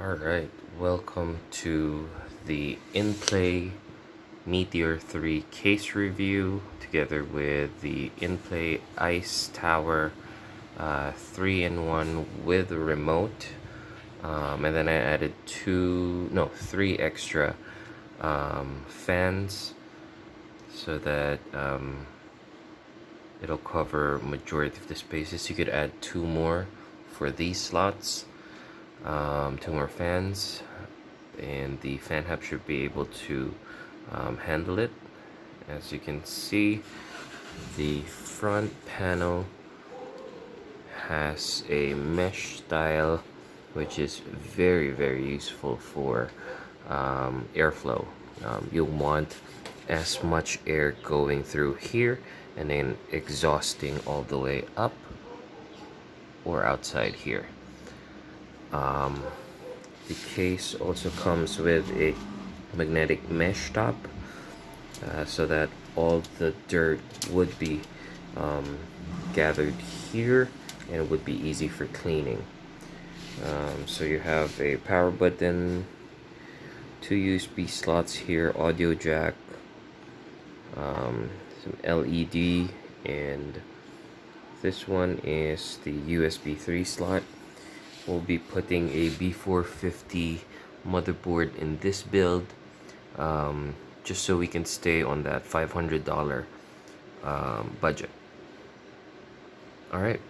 Alright, welcome to the INPLAY Meteor 3 case review together with the INPLAY Ice Tower 3-in-1 with a remote. And then I added three extra fans so that it'll cover majority of the spaces. You could add two more for these slots. Two more fans, and the fan hub should be able to handle it. As you can see, the front panel has a mesh style, which is very useful for airflow. You'll want as much air going through here and then exhausting all the way up or outside here. The case also comes with a magnetic mesh top so that all the dirt would be gathered here and it would be easy for cleaning. So you have a power button, two USB slots here, audio jack, some LED, and this one is the USB 3 slot. We'll be putting a B450 motherboard in this build just so we can stay on that $500 budget. Alright,